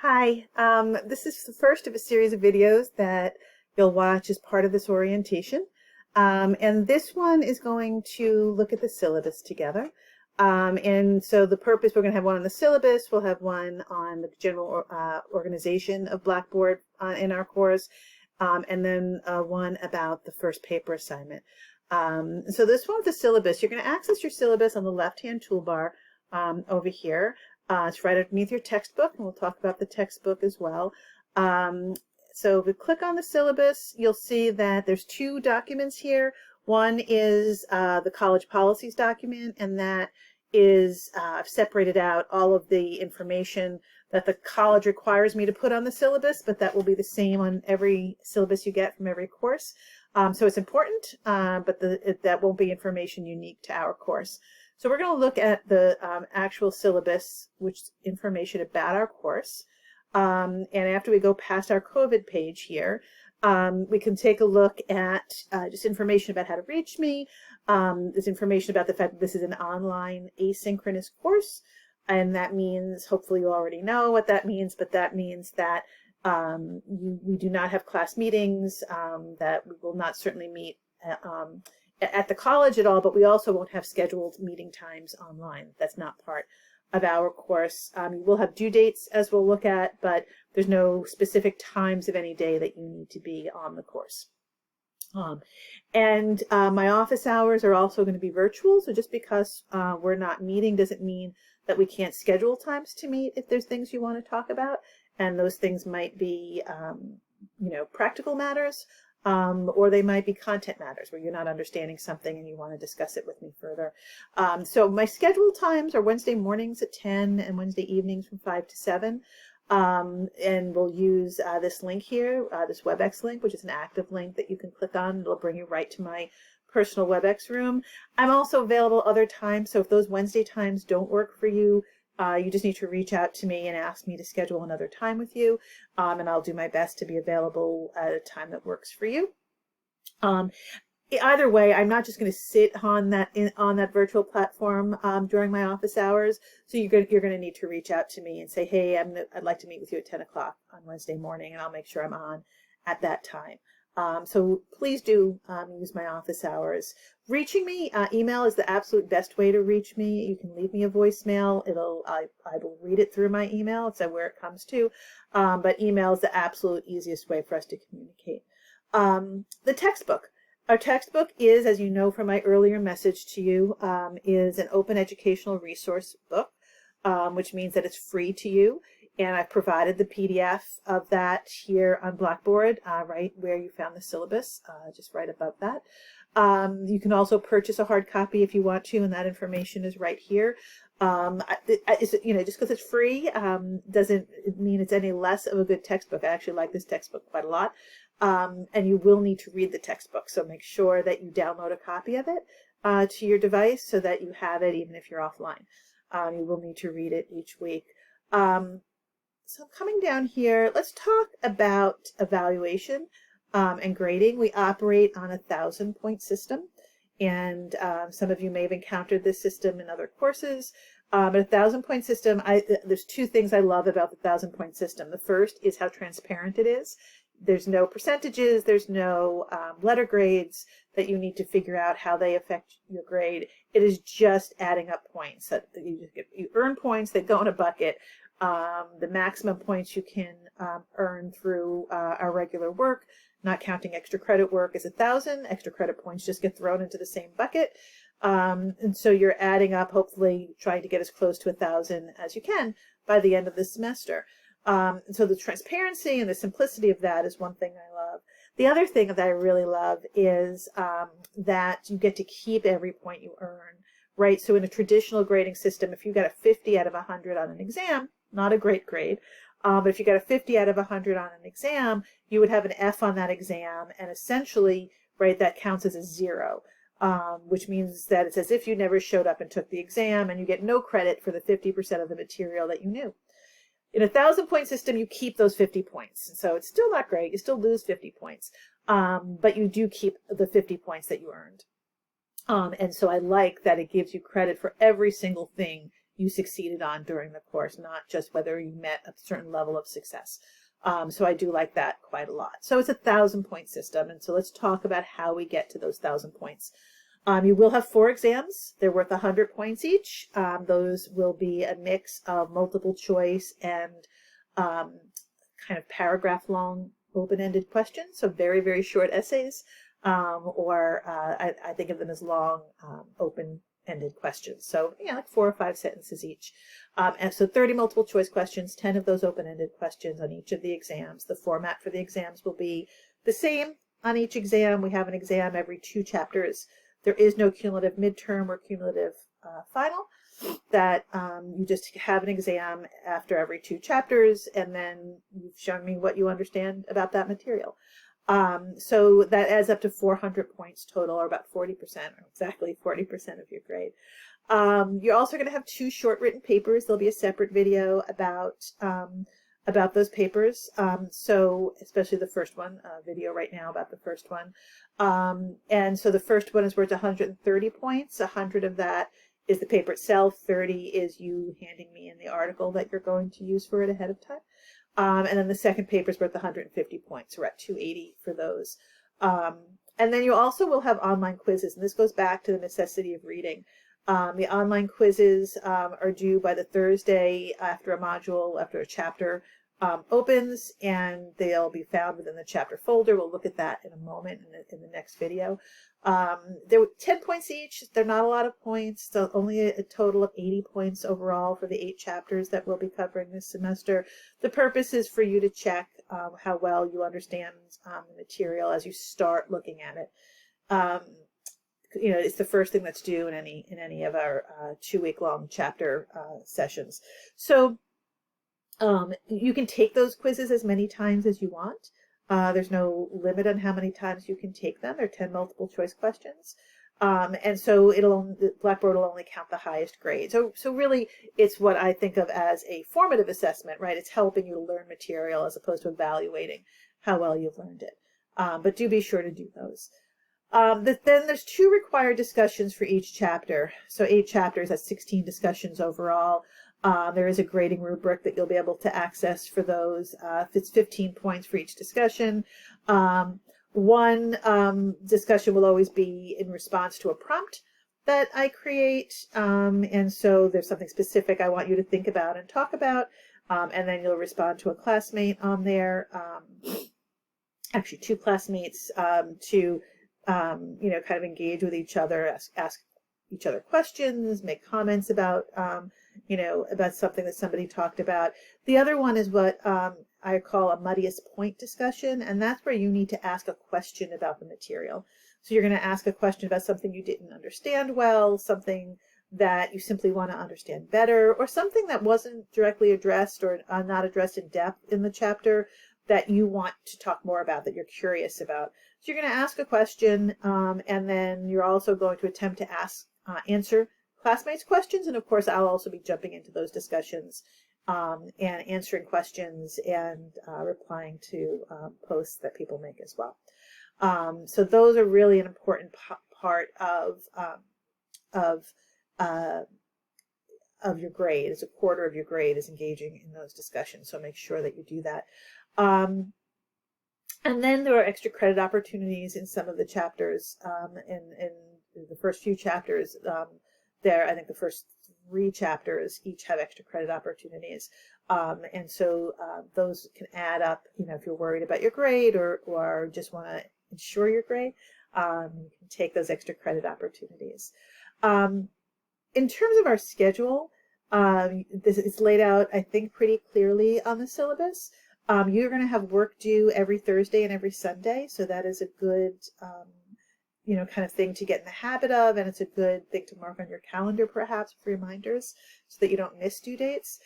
Hi, this is the first of a series of videos that you'll watch as part of this orientation. And this one is going to look at the syllabus together. And so the purpose, we're going to have one on the syllabus, we'll have one on the general organization of Blackboard in our course, and then one about the first paper assignment. So this one with the syllabus, you're going to access your syllabus on the left-hand toolbar over here. It's right underneath your textbook, and we'll talk about the textbook as well. So if we click on the syllabus, you'll see that there's two documents here. One is the college policies document, and that is I've separated out all of the information that the college requires me to put on the syllabus, but that will be the same on every syllabus you get from every course. So it's important, but that won't be information unique to our course. So we're going to look at the actual syllabus, which is information about our course. And after we go past our COVID page here, we can take a look at just information about how to reach me. There's information about the fact that this is an online asynchronous course. And that means, hopefully you already know what that means, but that means that we do not have class meetings, that we will not certainly meet at the college at all, but we also won't have scheduled meeting times online. That's not part of our course. You will have due dates as we'll look at, but there's no specific times of any day that you need to be on the course. My office hours are also going to be virtual, so just because we're not meeting doesn't mean that we can't schedule times to meet if there's things you want to talk about, and those things might be practical matters, or they might be content matters where you're not understanding something and you want to discuss it with me further. So my scheduled times are Wednesday mornings at 10 and Wednesday evenings from 5 to 7. And we'll use this link here, this WebEx link, which is an active link that you can click on. It'll bring you right to my personal WebEx room. I'm also available other times, so if those Wednesday times don't work for you, you just need to reach out to me and ask me to schedule another time with you, and I'll do my best to be available at a time that works for you. Either way, I'm not just going to sit on that virtual platform during my office hours. So you're going to need to reach out to me and say, hey, I'd like to meet with you at 10 o'clock on Wednesday morning, and I'll make sure I'm on at that time. So please do use my office hours. Reaching me, email is the absolute best way to reach me. You can leave me a voicemail. I will read it through my email. It's where it comes to. But email is the absolute easiest way for us to communicate. The textbook. Our textbook is, as you know from my earlier message to you, is an open educational resource book, which means that it's free to you. And I've provided the PDF of that here on Blackboard, right where you found the syllabus, just right above that. You can also purchase a hard copy if you want to, and that information is right here. Just because it's free doesn't mean it's any less of a good textbook. I actually like this textbook quite a lot. And you will need to read the textbook, so make sure that you download a copy of it to your device so that you have it even if you're offline. You will need to read it each week. So coming down here, let's talk about evaluation and grading. We operate on a 1,000-point system, and some of you may have encountered this system in other courses. But a 1,000-point system, there's two things I love about the 1,000-point system. The first is how transparent it is. There's no percentages, there's no letter grades that you need to figure out how they affect your grade. It is just adding up points. That you earn points, they go in a bucket. The maximum points you can earn through our regular work, not counting extra credit work, is 1,000. Extra credit points just get thrown into the same bucket. And so you're adding up, hopefully trying to get as close to 1,000 as you can by the end of the semester. So the transparency and the simplicity of that is one thing I love. The other thing that I really love is that you get to keep every point you earn, right? So in a traditional grading system, if you got a 50 out of 100 on an exam, not a great grade, but if you got a 50 out of 100 on an exam, you would have an F on that exam, and essentially, right, that counts as a 0, which means that it's as if you never showed up and took the exam, and you get no credit for the 50% of the material that you knew. In a 1,000-point system, you keep those 50 points. So it's still not great. You still lose 50 points, but you do keep the 50 points that you earned. And so I like that it gives you credit for every single thing you succeeded on during the course, not just whether you met a certain level of success. So I do like that quite a lot. So it's a 1,000-point system. And so let's talk about how we get to those 1,000 points. You will have 4 exams. They're worth 100 points each. Those will be a mix of multiple choice and kind of paragraph long open-ended questions. So very, very short essays, or I think of them as long open-ended questions. So yeah, like 4 or 5 sentences each. And so 30 multiple choice questions, 10 of those open-ended questions on each of the exams. The format for the exams will be the same on each exam. We have an exam every 2 chapters. There is no cumulative midterm or cumulative final. That you just have an exam after every 2 chapters, and then you've shown me what you understand about that material. So that adds up to 400 points total, or about 40%, or exactly 40% of your grade. You're also going to have 2 short written papers. There'll be a separate video about those papers. So especially the first one, video right now about the first one. And so the first one is worth 130 points. 100 of that is the paper itself. 30 is you handing me in the article that you're going to use for it ahead of time. And then the second paper is worth 150 points. We're at 280 for those. And then you also will have online quizzes, and this goes back to the necessity of reading. The online quizzes are due by the Thursday after a module, after a chapter opens, and they'll be found within the chapter folder. We'll look at that in a moment in the next video. They're 10 points each. They're not a lot of points, so only a total of 80 points overall for the 8 chapters that we'll be covering this semester. The purpose is for you to check how well you understand the material as you start looking at it. You know, it's the first thing that's due in any of our 2-week-long chapter sessions. So you can take those quizzes as many times as you want. There's no limit on how many times you can take them. They're 10 multiple choice questions. And so Blackboard will only count the highest grade. So really it's what I think of as a formative assessment, right? It's helping you to learn material as opposed to evaluating how well you've learned it. But do be sure to do those. Then there's 2 required discussions for each chapter. So 8 chapters, that's 16 discussions overall. There is a grading rubric that you'll be able to access for those. It's 15 points for each discussion. One discussion will always be in response to a prompt that I create. And so there's something specific I want you to think about and talk about. And then you'll respond to a classmate on there. Actually, 2 classmates to you know, kind of engage with each other, ask each other questions, make comments about, you know, about something that somebody talked about. The other one is what I call a muddiest point discussion, and that's where you need to ask a question about the material. So you're going to ask a question about something you didn't understand well, something that you simply want to understand better, or something that wasn't directly addressed or not addressed in depth in the chapter that you want to talk more about, that you're curious about. So you're going to ask a question, and then you're also going to attempt to answer classmates' questions. And of course, I'll also be jumping into those discussions and answering questions and replying to posts that people make as well. So those are really an important part of your grade. It's a quarter of your grade is engaging in those discussions. So make sure that you do that. And then there are extra credit opportunities in some of the chapters. In the first few chapters, I think the first 3 chapters each have extra credit opportunities. And so those can add up, you know, if you're worried about your grade or just want to ensure your grade, you can take those extra credit opportunities. In terms of our schedule, it's laid out, I think, pretty clearly on the syllabus. You're going to have work due every Thursday and every Sunday, so that is a good, you know, kind of thing to get in the habit of, and it's a good thing to mark on your calendar, perhaps, for reminders, so that you don't miss due dates.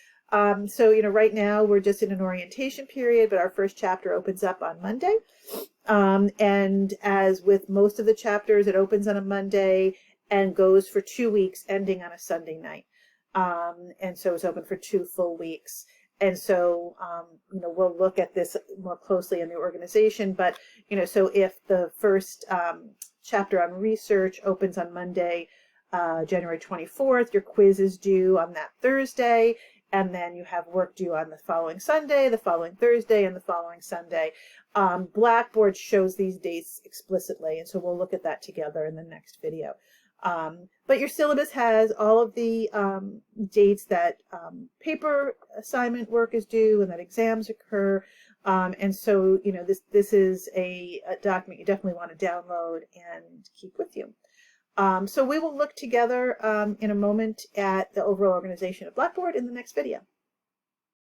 So, you know, right now we're just in an orientation period, but our first chapter opens up on Monday. And as with most of the chapters, it opens on a Monday and goes for 2 weeks, ending on a Sunday night. And so it's open for 2 full weeks. And so, you know, we'll look at this more closely in the organization. But, you know, so if the first chapter on research opens on Monday, January 24th. Your quiz is due on that Thursday, and then you have work due on the following Sunday, the following Thursday, and the following Sunday. Blackboard shows these dates explicitly, and so we'll look at that together in the next video. But your syllabus has all of the dates that paper assignment work is due and that exams occur. And so, you know, this is a document you definitely want to download and keep with you. So we will look together in a moment at the overall organization of Blackboard in the next video.